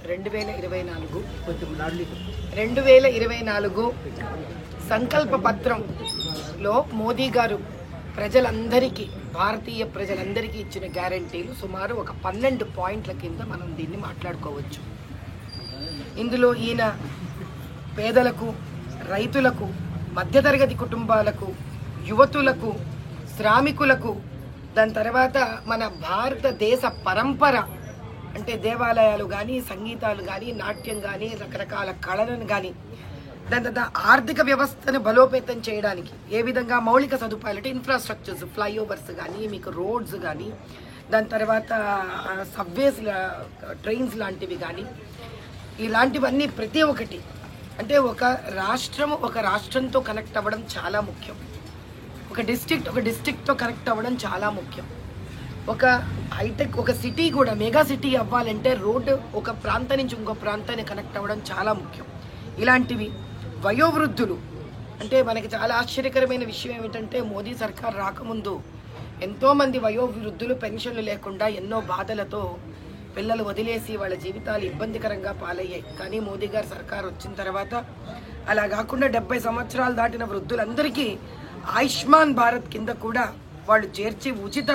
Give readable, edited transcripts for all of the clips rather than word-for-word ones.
2024 సంకల్ప పత్రంలో మోదీ గారు ప్రజలందరికీ, భారతీయ ప్రజలందరికీ ఇచ్చిన గ్యారంటీలు సుమారు ఒక 12 పాయింట్ల కింద మనం దీన్ని మాట్లాడుకోవచ్చు. ఇందులో ఈయన పేదలకు, రైతులకు, మధ్యతరగతి కుటుంబాలకు, యువతులకు, శ్రామికులకు, దాని తర్వాత మన భారతదేశ పరంపర అంటే దేవాలయాలు కానీ, సంగీతాలు కానీ, నాట్యం కానీ, రకరకాల కళలను కానీ, దాని తర్వాత ఆర్థిక వ్యవస్థను బలోపేతం చేయడానికి ఏ విధంగా మౌలిక సదుపాయాలు అంటే ఇన్ఫ్రాస్ట్రక్చర్స్, ఫ్లైఓవర్స్ కానీ, మీకు రోడ్స్ కానీ, దాని తర్వాత సబ్వేస్, ట్రైన్స్ లాంటివి కానీ, ఇలాంటివన్నీ ప్రతి ఒక్కటి అంటే ఒక రాష్ట్రంతో కనెక్ట్ అవ్వడం చాలా ముఖ్యం. ఒక డిస్ట్రిక్ట్తో కనెక్ట్ అవ్వడం చాలా ముఖ్యం. ఒక హైటెక్ ఒక సిటీ కూడా మెగా సిటీ అవ్వాలంటే రోడ్డు ఒక ప్రాంతం నుంచి ఇంకో ప్రాంతాన్ని కనెక్ట్ అవ్వడం చాలా ముఖ్యం. ఇలాంటివి వయోవృద్ధులు అంటే మనకి చాలా ఆశ్చర్యకరమైన విషయం ఏమిటంటే మోదీ సర్కార్ రాకముందు ఎంతోమంది వయోవృద్ధులు పెన్షన్లు లేకుండా ఎన్నో బాధలతో పిల్లలు వదిలేసి వాళ్ళ జీవితాలు ఇబ్బందికరంగా పాలయ్యాయి. కానీ మోదీ గారి సర్కార్ వచ్చిన తర్వాత అలా కాకుండా 70 సంవత్సరాలు దాటిన వృద్ధులందరికీ ఆయుష్మాన్ భారత్ కింద కూడా వాళ్ళు చేర్చి ఉచిత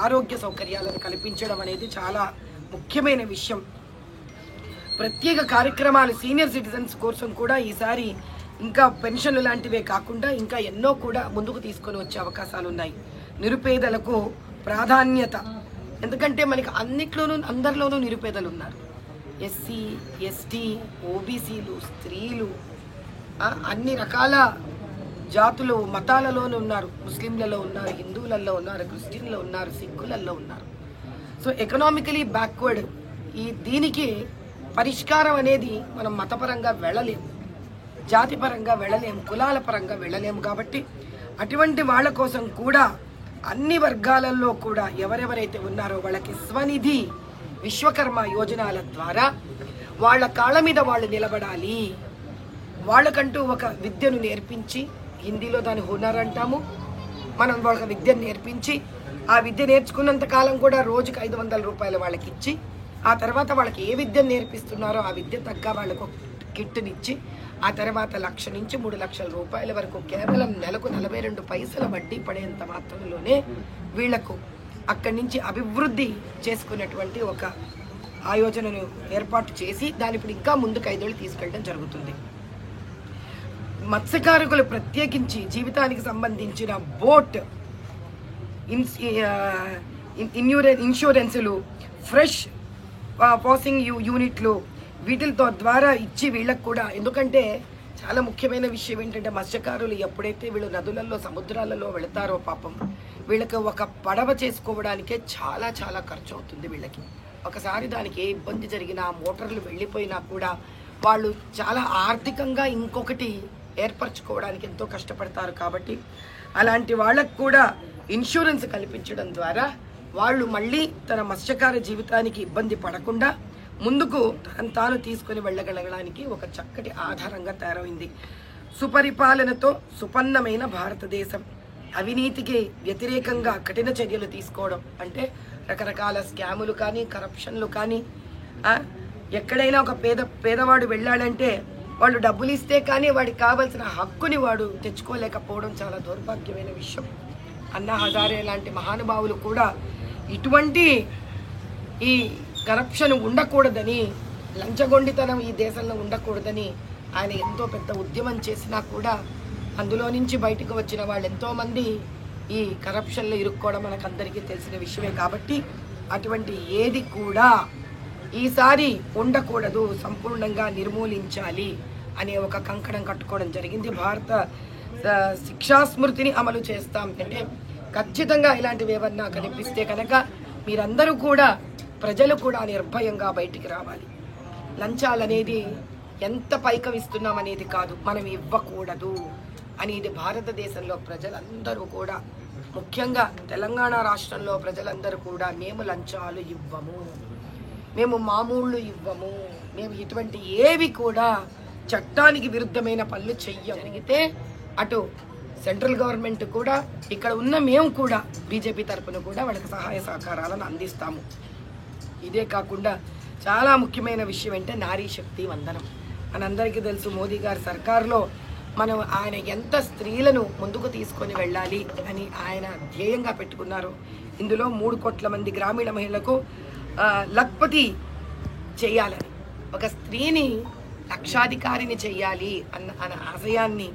ఆరోగ్య సౌకర్యాలను కల్పించడం అనేది చాలా ముఖ్యమైన విషయం. ప్రత్యేక కార్యక్రమాలు సీనియర్ సిటిజన్స్ కోసం కూడా ఈసారి ఇంకా పెన్షన్లు లాంటివే కాకుండా ఇంకా ఎన్నో కూడా ముందుకు తీసుకొని వచ్చే అవకాశాలు ఉన్నాయి. నిరుపేదలకు ప్రాధాన్యత, ఎందుకంటే మనకి అందరిలోనూ నిరుపేదలు ఉన్నారు. ఎస్సీ, ఎస్టీ, ఓబీసీలు, స్త్రీలు, అన్ని రకాల జాతులు, మతాలలోనూ ఉన్నారు. ముస్లింలలో ఉన్నారు, హిందువులలో ఉన్నారు, క్రిస్టియన్లో ఉన్నారు, సిక్కులలో ఉన్నారు. సో ఎకనామికలీ బ్యాక్వర్డ్ దీనికి పరిష్కారం అనేది మనం మతపరంగా వెళ్ళలేము, జాతిపరంగా వెళ్ళలేము, కులాల పరంగా వెళ్ళలేము. కాబట్టి అటువంటి వాళ్ళ కోసం కూడా అన్ని వర్గాలలో కూడా ఎవరెవరైతే ఉన్నారో వాళ్ళకి స్వనిధి, విశ్వకర్మ యోజనాల ద్వారా వాళ్ళ కాళ్ళ మీద వాళ్ళు నిలబడాలి. వాళ్ళకంటూ ఒక విద్యను నేర్పించి, హిందీలో దాని హునర్ అంటాము, మనం వాళ్ళకి విద్యను నేర్పించి ఆ విద్య నేర్చుకున్నంత కాలం కూడా రోజుకి 500 రూపాయలు వాళ్ళకి ఇచ్చి, ఆ తర్వాత వాళ్ళకి ఏ విద్యను నేర్పిస్తున్నారో ఆ విద్య తగ్గ వాళ్ళకు కిట్టునిచ్చి, ఆ తర్వాత 1 లక్ష నుంచి 3 లక్షల రూపాయల వరకు కేవలం నెలకు 42 పైసల వడ్డీ పడేంత మాత్రంలోనే వీళ్లకు అక్కడి నుంచి అభివృద్ధి చేసుకున్నటువంటి ఒక ఆయోజనను ఏర్పాటు చేసి దాని ఇప్పుడు ఇంకా ముందుకు 5 ఏళ్ళు తీసుకెళ్ళడం జరుగుతుంది. మత్స్యకారులు ప్రత్యేకించి జీవితానికి సంబంధించిన బోట్ ఇన్సూరెన్సులు, ఫ్రెష్ పాసింగ్ యూనిట్లు వీటితో ద్వారా ఇచ్చి వీళ్ళకు కూడా, ఎందుకంటే చాలా ముఖ్యమైన విషయం ఏంటంటే మత్స్యకారులు ఎప్పుడైతే వీళ్ళు నదులలో, సముద్రాలలో వెళతారో పాపం వీళ్ళకి ఒక పడవ చేసుకోవడానికే చాలా చాలా ఖర్చు అవుతుంది. వీళ్ళకి ఒకసారి దానికి ఏ ఇబ్బంది జరిగినా, మోటార్లు వెళ్ళిపోయినా కూడా వాళ్ళు చాలా ఆర్థికంగా ఇంకొకటి ఏర్పరచుకోవడానికి ఎంతో కష్టపడతారు. కాబట్టి అలాంటి వాళ్ళకు కూడా ఇన్సూరెన్స్ కల్పించడం ద్వారా వాళ్ళు మళ్ళీ తన మత్స్యకార జీవితానికి ఇబ్బంది పడకుండా ముందుకు తాను తీసుకొని వెళ్ళగలగడానికి ఒక చక్కటి ఆధారంగా తయారైంది. సుపరిపాలనతో సుపన్నమైన భారతదేశం, అవినీతికి వ్యతిరేకంగా కఠిన చర్యలు తీసుకోవడం అంటే రకరకాల స్కాములు కానీ, కరప్షన్లు కానీ, ఎక్కడైనా ఒక పేదవాడు వెళ్ళాడంటే వాళ్ళు డబ్బులు ఇస్తే కానీ వాడికి కావాల్సిన హక్కుని వాడు తెచ్చుకోలేకపోవడం చాలా దౌర్భాగ్యమైన విషయం. అన్నా హజారే లాంటి మహానుభావులు కూడా ఇటువంటి ఈ కరప్షన్ ఉండకూడదని, లంచగొండితనం ఈ దేశంలో ఉండకూడదని ఆయన ఎంతో పెద్ద ఉద్యమం చేసినా కూడా అందులో నుంచి బయటకు వచ్చిన వాళ్ళు ఎంతోమంది ఈ కరప్షన్లో ఇరుక్కోవడం మనకందరికీ తెలిసిన విషయమే. కాబట్టి అటువంటి ఏది కూడా ఈసారి ఉండకూడదు, సంపూర్ణంగా నిర్మూలించాలి అనే ఒక కంకణం కట్టుకోవడం జరిగింది. భారత శిక్షాస్మృతిని అమలు చేస్తాం అంటే ఖచ్చితంగా ఇలాంటివి ఏమన్నా కనిపిస్తే కనుక మీరందరూ కూడా, ప్రజలు కూడా నిర్భయంగా బయటికి రావాలి. లంచాలనేది ఎంత పైకం ఇస్తున్నాం అనేది కాదు, మనం ఇవ్వకూడదు అనేది భారతదేశంలో ప్రజలందరూ కూడా, ముఖ్యంగా తెలంగాణ రాష్ట్రంలో ప్రజలందరూ కూడా మేము లంచాలు ఇవ్వము, మేము మామూళ్ళు ఇవ్వము, మేము ఇటువంటి ఏవి కూడా చట్టానికి విరుద్ధమైన పనులు చెయ్యగలిగితే అటు సెంట్రల్ గవర్నమెంట్ కూడా, ఇక్కడ ఉన్న మేము కూడా బీజేపీ తరఫున కూడా వాళ్ళకి సహాయ సహకారాలను అందిస్తాము. ఇదే కాకుండా చాలా ముఖ్యమైన విషయం అంటే నారీ శక్తి వందనం. మనందరికీ తెలుసు మోదీ గారి సర్కారులో మనం ఆయన ఎంత స్త్రీలను ముందుకు తీసుకొని వెళ్ళాలి అని ఆయన ధ్యేయంగా పెట్టుకున్నారు. ఇందులో 3 కోట్ల మంది గ్రామీణ మహిళలకు లక్పతి చేయాలని, ఒక స్త్రీని లక్షాధికారిని చెయ్యాలి అన్న ఆశయాన్ని,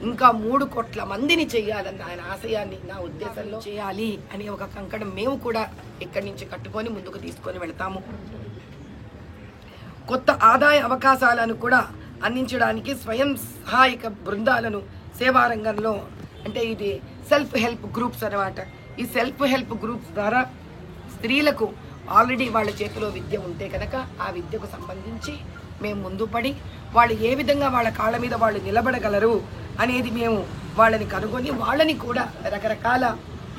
ఇంకా 3 కోట్ల మందిని చెయ్యాలన్న ఆయన ఆశయాన్ని నా ఉద్దేశంలో చేయాలి అని ఒక కంకణం మేము కూడా ఇక్కడి నుంచి కట్టుకొని ముందుకు తీసుకొని వెళ్తాము. కొత్త ఆదాయ అవకాశాలను కూడా అందించడానికి స్వయం సహాయక బృందాలను సేవా రంగంలో, అంటే ఇది సెల్ఫ్ హెల్ప్ గ్రూప్స్ అన్నమాట. ఈ సెల్ఫ్ హెల్ప్ గ్రూప్స్ ద్వారా స్త్రీలకు ఆల్రెడీ వాళ్ళ చేతిలో విద్య ఉంటే కనుక ఆ విద్యకు సంబంధించి మేము ముందు పడి వాళ్ళు ఏ విధంగా వాళ్ళ కాళ్ళ మీద వాళ్ళు నిలబడగలరు అనేది మేము వాళ్ళని కనుగొని వాళ్ళని కూడా రకరకాల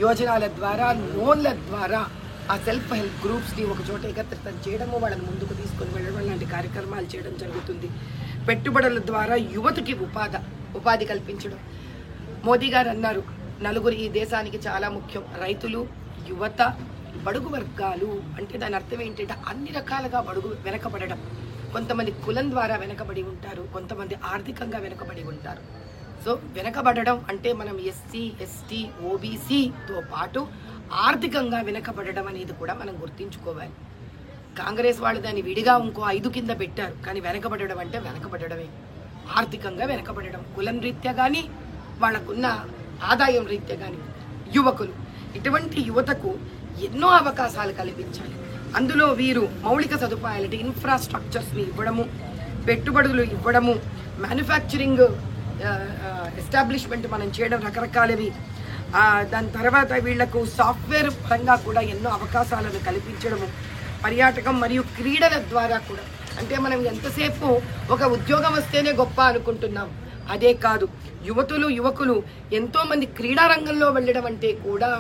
యోజనాల ద్వారా, లోన్ల ద్వారా ఆ సెల్ఫ్ హెల్ప్ గ్రూప్స్ని ఒక చోట ఏకత్రితం చేయడము, వాళ్ళని ముందుకు తీసుకొని వెళ్ళడం లాంటి కార్యక్రమాలు చేయడం జరుగుతుంది. పెట్టుబడుల ద్వారా యువతకి ఉపాధి కల్పించడం. మోదీ గారు అన్నారు, నలుగురు ఈ దేశానికి చాలా ముఖ్యం, రైతులు, యువత, బడుగు వర్గాలు. అంటే దాని అర్థం ఏంటంటే అన్ని రకాలుగా వెనకబడడం. కొంతమంది కులం ద్వారా వెనకబడి ఉంటారు, కొంతమంది ఆర్థికంగా వెనకబడి ఉంటారు. సో వెనకబడడం అంటే మనం ఎస్సీ, ఎస్టీ, ఓబీసీతో పాటు ఆర్థికంగా వెనకబడడం అనేది కూడా మనం గుర్తించుకోవాలి. కాంగ్రెస్ వాళ్ళు దాన్ని విడిగా ఇంకో 5 కింద పెట్టారు, కానీ వెనకబడడం అంటే వెనకబడడమే. ఆర్థికంగా వెనకబడడం, కులం రీత్యా కానీ వాళ్ళకున్న ఆదాయం రీత్యా కానీ. యువకులు, ఇటువంటి యువతకు ఎన్నో అవకాశాలు కల్పించాలి. అందులో వీరు మౌలిక సదుపాయాలు, ఇన్ఫ్రాస్ట్రక్చర్స్ని ఇవ్వడము, పెట్టుబడులు ఇవ్వడము, మ్యానుఫ్యాక్చరింగ్ ఎస్టాబ్లిష్మెంట్ మనం చేయడం రకరకాలవి. దాని తర్వాత వీళ్లకు సాఫ్ట్వేర్ పరంగా కూడా ఎన్నో అవకాశాలను కల్పించడము, పర్యాటకం మరియు క్రీడల ద్వారా కూడా. అంటే మనం ఎంతసేపు ఒక ఉద్యోగం వస్తేనే గొప్ప అనుకుంటున్నాం, అదే కాదు. యువకులు ఎంతోమంది క్రీడా రంగంలో వెళ్ళడం అంటే కూడా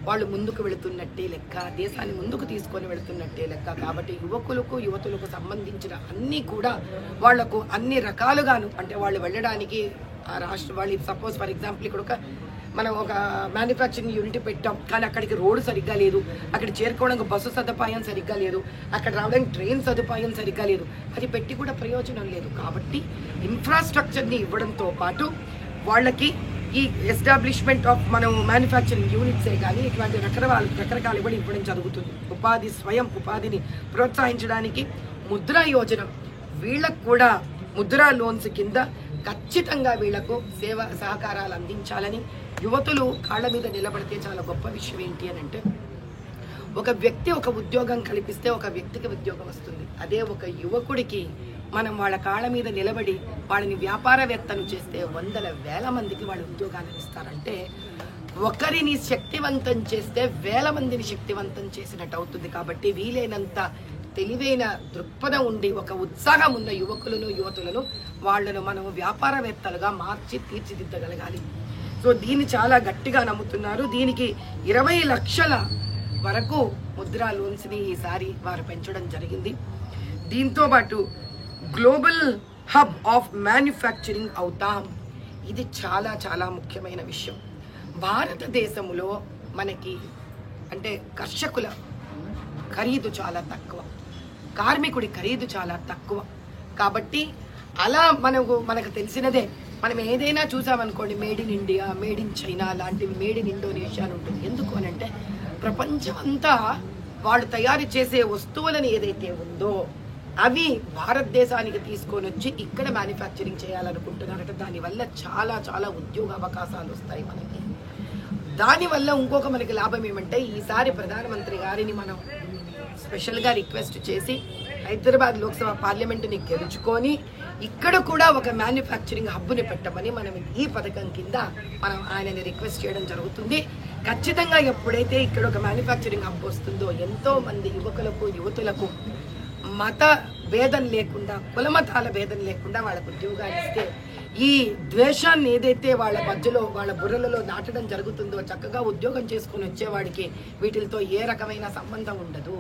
వాళ్ళు ముందుకు వెళుతున్నట్టే లెక్క, దేశాన్ని ముందుకు తీసుకొని వెళుతున్నట్టే లెక్క. కాబట్టి యువతులకు సంబంధించిన అన్నీ కూడా వాళ్లకు అన్ని రకాలుగాను, అంటే వాళ్ళు వెళ్ళడానికి వాళ్ళు సపోజ్ ఫర్ ఎగ్జాంపుల్ ఇక్కడ మనం ఒక మ్యానుఫ్యాక్చరింగ్ యూనిట్ పెట్టాం, కానీ అక్కడికి రోడ్డు సరిగ్గా లేదు, అక్కడ చేరుకోవడానికి బస్సు సదుపాయం సరిగ్గా లేదు, అక్కడ రావడానికి ట్రైన్ సదుపాయం సరిగ్గా లేదు, అది పెట్టి కూడా ప్రయోజనం లేదు. కాబట్టి ఇన్ఫ్రాస్ట్రక్చర్ని ఇవ్వడంతో పాటు వాళ్ళకి ఈ ఎస్టాబ్లిష్మెంట్ ఆఫ్ మనం మ్యానుఫ్యాక్చరింగ్ యూనిట్సే కానీ ఇటువంటి రకరకాలు ఇవ్వడం జరుగుతుంది. స్వయం ఉపాధిని ప్రోత్సహించడానికి ముద్రా యోజన, వీళ్ళకు కూడా ముద్రా లోన్స్ కింద ఖచ్చితంగా వీళ్లకు సహకారాలు అందించాలని. యువతులు కాళ్ళ మీద నిలబడితే చాలా గొప్ప విషయం ఏంటి అని అంటే, ఒక వ్యక్తి ఒక ఉద్యోగం కల్పిస్తే ఒక వ్యక్తికి ఉద్యోగం వస్తుంది. అదే ఒక యువకుడికి మనం వాళ్ళ కాళ్ళ మీద నిలబడి వాళ్ళని వ్యాపారవేత్తలు చేస్తే 100,000 మందికి వాళ్ళు ఉద్యోగాలను ఇస్తారంటే, ఒకరిని శక్తివంతం చేస్తే 1000 మందిని శక్తివంతం చేసినట్టు అవుతుంది. కాబట్టి వీలైనంత తెలివైన దృక్పథం ఉండి ఒక ఉత్సాహం ఉన్న యువతులను వాళ్ళను మనం వ్యాపారవేత్తలుగా మార్చి తీర్చిదిద్దగలగాలి. సో దీన్ని చాలా గట్టిగా నమ్ముతున్నారు. దీనికి 20 లక్షల వరకు ముద్రా లోన్స్ని ఈసారి వారు పెంచడం జరిగింది. దీంతో పాటు గ్లోబల్ హబ్ ఆఫ్ మ్యానుఫ్యాక్చరింగ్ అవుతాం. ఇది చాలా చాలా ముఖ్యమైన విషయం. భారతదేశంలో మనకి అంటే కర్షకుల ఖరీదు చాలా తక్కువ, కార్మికుడి ఖరీదు చాలా తక్కువ. కాబట్టి అలా మనకు తెలిసినదే, మనం ఏదైనా చూసామనుకోండి, made in India, made in China లాంటివి, మేడ్ ఇన్ ఇండోనేషియా అని ఉంటుంది. ఎందుకు అని అంటే ప్రపంచం అంతా వాళ్ళు తయారు చేసే వస్తువులను ఏదైతే ఉందో అవి భారతదేశానికి తీసుకొని వచ్చి ఇక్కడ మ్యానుఫ్యాక్చరింగ్ చేయాలనుకుంటున్నారట. దానివల్ల చాలా చాలా ఉద్యోగ అవకాశాలు వస్తాయి మనకి. దానివల్ల ఇంకొక మనకి లాభం ఏమంటే, ఈసారి ప్రధానమంత్రి గారిని మనం స్పెషల్గా రిక్వెస్ట్ చేసి హైదరాబాద్ లోక్సభ పార్లమెంటుని గెలుచుకొని ఇక్కడ కూడా ఒక మ్యానుఫ్యాక్చరింగ్ హబ్ని పెట్టమని మనం ఈ పథకం కింద మనం ఆయనని రిక్వెస్ట్ చేయడం జరుగుతుంది. ఖచ్చితంగా ఎప్పుడైతే ఇక్కడ ఒక మ్యానుఫ్యాక్చరింగ్ హబ్ వస్తుందో ఎంతో మంది యువతులకు మత భేదం లేకుండా, కులమతాల భేదం లేకుండా వాళ్ళకు ఉద్యోగాలు ఇస్తే ఈ ద్వేషాన్ని ఏదైతే వాళ్ళ మధ్యలో వాళ్ళ బుర్రలలో నాటడం జరుగుతుందో, చక్కగా ఉద్యోగం చేసుకుని వచ్చేవాడికి వీటితో ఏ రకమైన సంబంధం ఉండదు.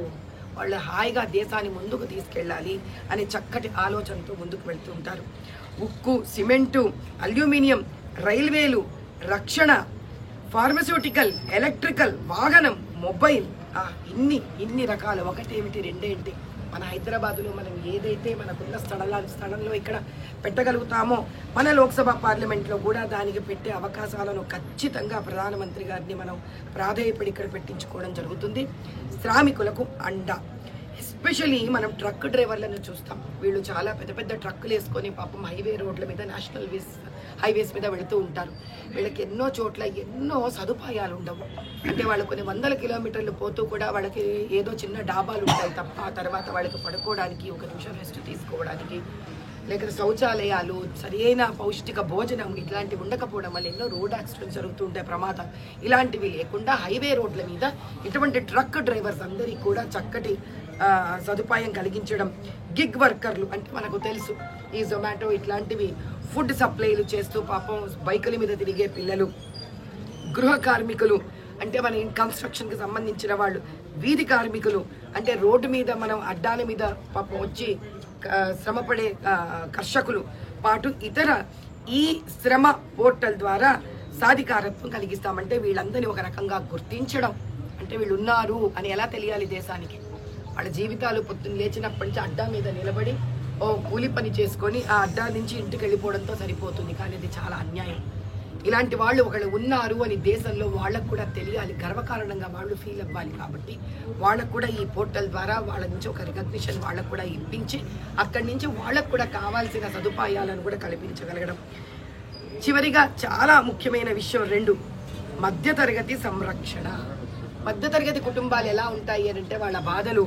వాళ్ళు హాయిగా దేశాన్ని ముందుకు తీసుకెళ్ళాలి అనే చక్కటి ఆలోచనతో ముందుకు వెళ్తూ ఉంటారు. ఉక్కు, సిమెంటు, అల్యూమినియం, రైల్వేలు, రక్షణ, ఫార్మస్యూటికల్, ఎలక్ట్రికల్, వాహనం, మొబైల్, ఇన్ని రకాలు, ఒకటేమిటి రెండేంటి, మన హైదరాబాదులో మనం ఏదైతే మనకున్న స్థలంలో ఇక్కడ పెట్టగలుగుతామో మన లోక్సభ పార్లమెంట్లో కూడా దానికి పెట్టే అవకాశాలను ఖచ్చితంగా ప్రధానమంత్రి గారిని మనం ప్రాధేయపడి ఇక్కడ పెట్టించుకోవడం జరుగుతుంది. శ్రామికులకు అండ, ఎస్పెషలీ మనం ట్రక్ డ్రైవర్లను చూస్తాం. వీళ్ళు చాలా పెద్ద పెద్ద ట్రక్కులు వేసుకొని పాపం హైవే రోడ్ల మీద, నేషనల్ హైవేస్ మీద వెళుతూ ఉంటారు. వీళ్ళకి ఎన్నో చోట్ల ఎన్నో సదుపాయాలు ఉండవు. అంటే వాళ్ళు కొన్ని వందల కిలోమీటర్లు పోతూ కూడా వాళ్ళకి ఏదో చిన్న డాబాలు ఉంటాయి తప్ప, తర్వాత వాళ్ళకి పడుకోవడానికి, ఒక నిమిషం రెస్ట్ తీసుకోవడానికి, లేకపోతే శౌచాలయాలు, సరైన పౌష్టిక భోజనం ఇట్లాంటివి ఉండకపోవడం వల్ల ఎన్నో రోడ్ యాక్సిడెంట్స్ జరుగుతూ ఉంటాయి, ప్రమాదాలు. ఇలాంటివి లేకుండా హైవే రోడ్ల మీద ఇటువంటి ట్రక్ డ్రైవర్స్ అందరికీ కూడా చక్కటి సదుపాయం కలిగించడం. గిగ్ వర్కర్లు అంటే మనకు తెలుసు, ఈ జొమాటో ఇట్లాంటివి ఫుడ్ సప్లైలు చేస్తూ పాపం బైకుల మీద తిరిగే పిల్లలు, గృహ కార్మికులు అంటే మన కన్స్ట్రక్షన్కి సంబంధించిన వాళ్ళు, వీధి కార్మికులు అంటే రోడ్డు మీద మనం అడ్డాల మీద పాపం వచ్చి శ్రమపడే కర్షకులు పాటు ఇతర ఈ శ్రమ పోర్టల్ ద్వారా సాధికారత్వం కలిగిస్తామంటే వీళ్ళందరినీ ఒక రకంగా గుర్తించడం. అంటే వీళ్ళు ఉన్నారు అని ఎలా తెలియాలి దేశానికి? వాళ్ళ జీవితాలు పొద్దున్న లేచినప్పటి నుంచి అడ్డా మీద నిలబడి ఓ కూలి పని చేసుకొని ఆ అడ్డా నుంచి ఇంటికి వెళ్ళిపోవడంతో సరిపోతుంది. కానీ ఇది చాలా అన్యాయం. ఇలాంటి వాళ్ళు ఒకళ్ళు ఉన్నారు అని దేశంలో వాళ్ళకు కూడా తెలియాలి, గర్వకారణంగా వాళ్ళు ఫీల్ అవ్వాలి. కాబట్టి వాళ్ళకు కూడా ఈ పోర్టల్ ద్వారా వాళ్ళ నుంచి ఒక రికగ్నిషన్ వాళ్ళకు కూడా ఇప్పించి అక్కడి నుంచి వాళ్ళకు కూడా కావాల్సిన సదుపాయాలను కూడా కల్పించగలగడం. చివరిగా చాలా ముఖ్యమైన విషయం 2, మధ్యతరగతి సంరక్షణ. మధ్యతరగతి కుటుంబాలు ఎలా ఉంటాయి అని అంటే వాళ్ళ బాధలు,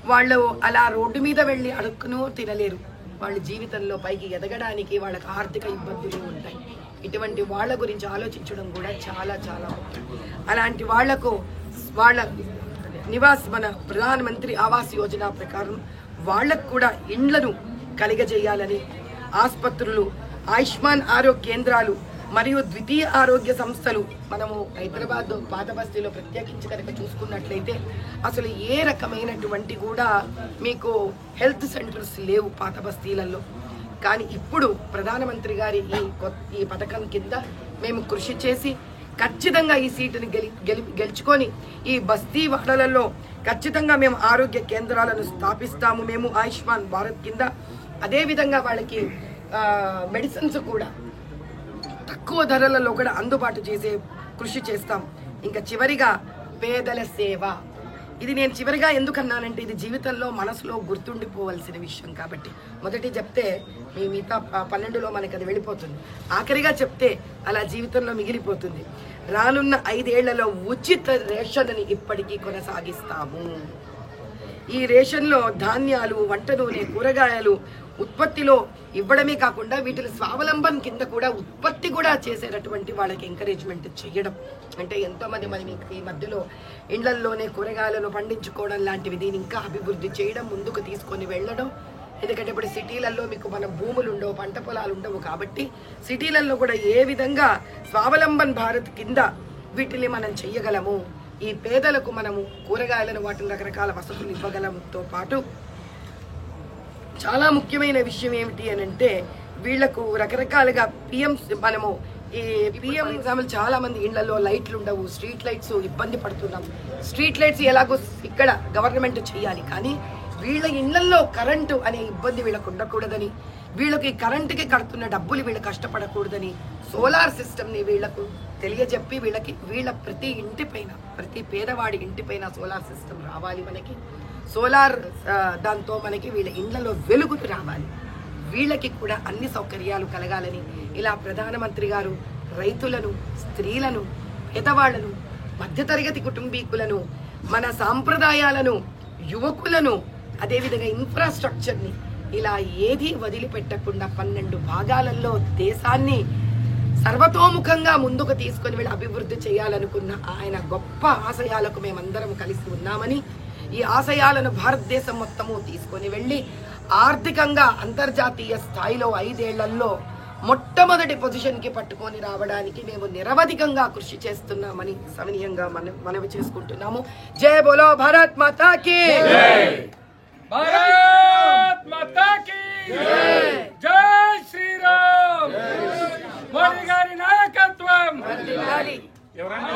వాళ్ళు అలా రోడ్డు మీద వెళ్ళి అడుక్కును తినలేరు. వాళ్ళ జీవితంలో పైకి ఎదగడానికి వాళ్ళకి ఆర్థిక ఇబ్బందులు ఉంటాయి. ఇటువంటి వాళ్ళ గురించి ఆలోచించడం కూడా చాలా చాలా ముఖ్యం. అలాంటి వాళ్లకు వాళ్ళ నివాస్ మన ప్రధానమంత్రి ఆవాస్ యోజన ప్రకారం వాళ్ళకు కూడా ఇండ్లను కలిగజేయాలని ఆసుపత్రులు, ఆయుష్మాన్ ఆరోగ్య కేంద్రాలు మరియు ద్వితీయ ఆరోగ్య సంస్థలు మనము హైదరాబాద్ పాత బస్తీలో ప్రత్యేకించి కనుక చూసుకున్నట్లయితే అసలు ఏ రకమైనటువంటి కూడా మీకు హెల్త్ సెంటర్స్ లేవు పాత బస్తీలలో. కానీ ఇప్పుడు ప్రధానమంత్రి గారి ఈ పథకం కింద మేము కృషి చేసి ఖచ్చితంగా ఈ సీటుని గెలుచుకొని ఈ బస్తీ వాడలలో ఖచ్చితంగా మేము ఆరోగ్య కేంద్రాలను స్థాపిస్తాము. మేము ఆయుష్మాన్ భారత్ కింద అదేవిధంగా వాళ్ళకి మెడిసిన్స్ కూడా తక్కువ ధరలలో కూడా అందుబాటు చేసే కృషి చేస్తాం. ఇంకా చివరిగా పేదల సేవ. ఇది నేను చివరిగా ఎందుకన్నానంటే ఇది జీవితంలో మనసులో గుర్తుండిపోవలసిన విషయం. కాబట్టి మొదటి చెప్తే మీ మిగతా 12లో మనకి అది వెళ్ళిపోతుంది, ఆఖరిగా చెప్తే అలా జీవితంలో మిగిలిపోతుంది. రానున్న 5 ఏళ్లలో ఉచిత రేషన్ని ఇప్పటికీ కొనసాగిస్తాము. ఈ రేషన్లో ధాన్యాలు, వంట నూనె, కూరగాయలు ఉత్పత్తిలో ఇవ్వడమే కాకుండా వీటిని స్వావలంబన్ కింద కూడా ఉత్పత్తి కూడా చేసేటటువంటి వాళ్ళకి ఎంకరేజ్మెంట్ చేయడం. అంటే ఎంతోమంది మనం ఈ మధ్యలో ఇండ్లల్లోనే కూరగాయలను పండించుకోవడం లాంటివి, దీన్ని ఇంకా అభివృద్ధి చేయడం, ముందుకు తీసుకొని వెళ్ళడం. ఎందుకంటే ఇప్పుడు సిటీలలో మీకు మన భూములు ఉండవు, పంట పొలాలు ఉండవు. కాబట్టి సిటీలలో కూడా ఏ విధంగా స్వావలంబన్ భారత్ కింద వీటిని మనం చెయ్యగలము, ఈ పేదలకు మనము కూరగాయలను వాటిని రకరకాల వసతులు ఇవ్వగలంతో పాటు చాలా ముఖ్యమైన విషయం ఏమిటి అని అంటే వీళ్లకు రకరకాలుగా మనము ఈ పిఎం చాలా మంది ఇళ్లలో లైట్లు ఉండవు, స్ట్రీట్ లైట్స్ ఇబ్బంది పడుతున్నాం. స్ట్రీట్ లైట్స్ ఎలాగో ఇక్కడ గవర్నమెంట్ చేయాలి, కానీ వీళ్ళ ఇళ్లలో కరెంటు అనే ఇబ్బంది వీళ్ళకు ఉండకూడదని, వీళ్ళకి కరెంటుకి కడుతున్న డబ్బులు వీళ్ళు కష్టపడకూడదని సోలార్ సిస్టమ్ని వీళ్లకు తెలియజెప్పి వీళ్ళ ప్రతి ఇంటిపైన, ప్రతి పేదవాడి ఇంటిపైన సోలార్ సిస్టమ్ రావాలి. మనకి సోలార్ దాంతో మనకి వీళ్ళ ఇళ్లలో వెలుగులు రావాలి, వీళ్ళకి కూడా అన్ని సౌకర్యాలు కలగాలని ఇలా ప్రధానమంత్రి గారు రైతులను, స్త్రీలను, పేదవాళ్లను, మధ్యతరగతి కుటుంబీకులను, మన సాంప్రదాయాలను, యువకులను, అదేవిధంగా ఇన్ఫ్రాస్ట్రక్చర్ని ఇలా ఏది వదిలిపెట్టకుండా 12 భాగాలలో దేశాన్ని సర్వతోముఖంగా ముందుకు తీసుకొని వీళ్ళు అభివృద్ధి చేయాలనుకున్న ఆయన గొప్ప ఆశయాలకు మేమందరం కలిసి ఉన్నామని, ఈ ఆశయాలను భారతదేశం మొత్తము తీసుకొని వెళ్ళి ఆర్థికంగా అంతర్జాతీయ స్థాయిలో 5 ఏళ్లలో మొట్టమొదటి పొజిషన్కి పట్టుకొని రావడానికి మేము నిరవధికంగా కృషి చేస్తున్నామని సవినయంగా మనవి చేసుకుంటున్నాము. జై బోలో భారత్ మాతా కీ జై, భారత్ మాతా కీ జై, జై శ్రీరామ్, మోదీ గారి నాయకత్వం, ఎవరైనా